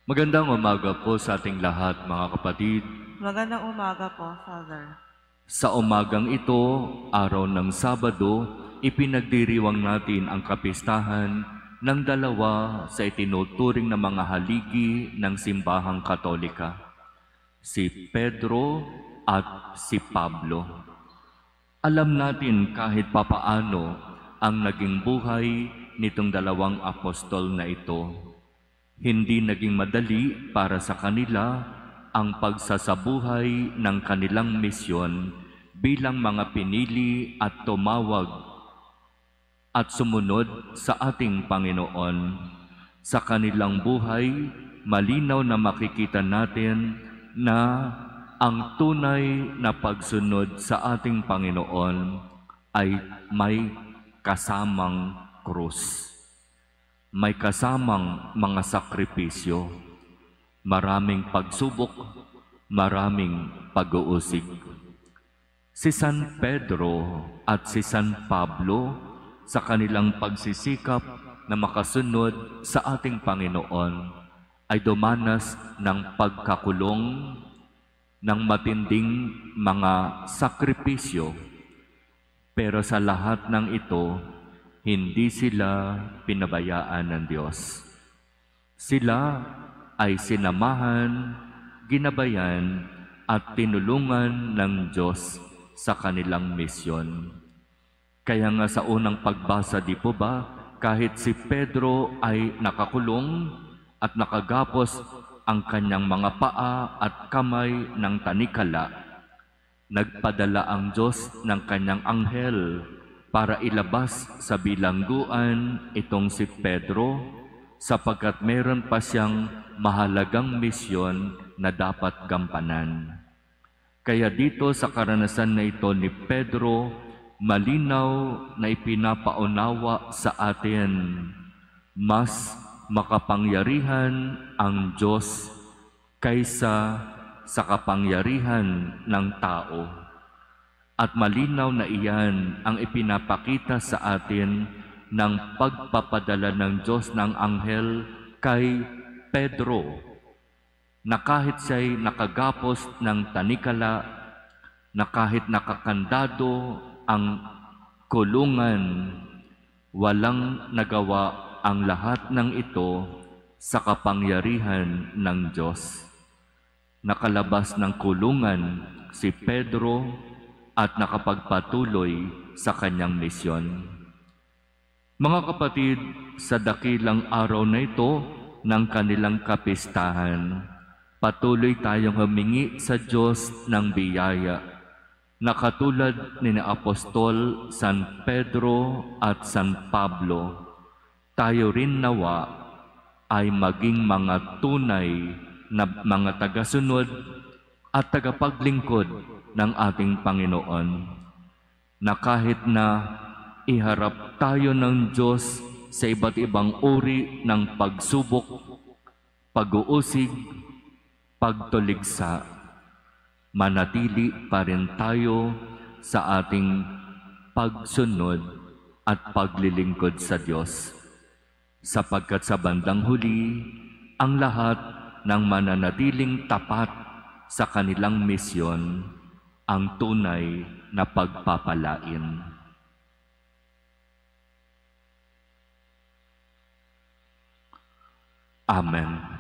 Magandang umaga po sa ating lahat, mga kapatid. Magandang umaga po, Father. Sa umagang ito, araw ng Sabado, ipinagdiriwang natin ang kapistahan ng dalawa sa itinuturing na mga haligi ng simbahang Katolika, si Pedro at si Pablo. Alam natin kahit papaano ang naging buhay nitong dalawang apostol na ito. Hindi naging madali para sa kanila ang pagsasabuhay ng kanilang misyon bilang mga pinili at tumawag at sumunod sa ating Panginoon. Sa kanilang buhay, malinaw na makikita natin na ang tunay na pagsunod sa ating Panginoon ay may kasamang krus. May kasamang mga sakripisyo, maraming pagsubok, maraming pag-uusig. Si San Pedro at si San Pablo sa kanilang pagsisikap na makasunod sa ating Panginoon ay dumanas ng pagkakulong ng matinding mga sakripisyo. Pero sa lahat ng ito, hindi sila pinabayaan ng Diyos. Sila ay sinamahan, ginabayan at tinulungan ng Diyos sa kanilang misyon. Kaya nga sa unang pagbasa, di po ba, kahit si Pedro ay nakakulong at nakagapos ang kanyang mga paa at kamay ng tanikala, nagpadala ang Diyos ng kanyang anghel para ilabas sa bilangguan itong si Pedro sapagkat meron pa siyang mahalagang misyon na dapat gampanan. Kaya dito sa karanasan na ito ni Pedro, malinaw na ipinapaunawa sa atin, mas makapangyarihan ang Diyos kaysa sa kapangyarihan ng tao. At malinaw na iyan ang ipinapakita sa atin ng pagpapadala ng Diyos ng anghel kay Pedro, na kahit siya'y nakagapos ng tanikala, na kahit nakakandado ang kulungan, walang nagawa ang lahat ng ito sa kapangyarihan ng Diyos. Nakalabas ng kulungan si Pedro at nakapagpatuloy sa kanyang misyon. Mga kapatid, sa dakilang araw na ito ng kanilang kapistahan, patuloy tayong humingi sa Diyos ng biyaya na katulad ni Apostol San Pedro at San Pablo, tayo rin nawa ay maging mga tunay na mga tagasunod at tagapaglingkod ng ating Panginoon, na kahit na iharap tayo ng Diyos sa iba't ibang uri ng pagsubok, pag-uusig, pagtuligsa, manatili pa rin tayo sa ating pagsunod at paglilingkod sa Diyos. Sapagkat sa bandang huli, ang lahat ng mananatiling tapat sa kanilang misyon ang tunay na pagpapalain. Amen.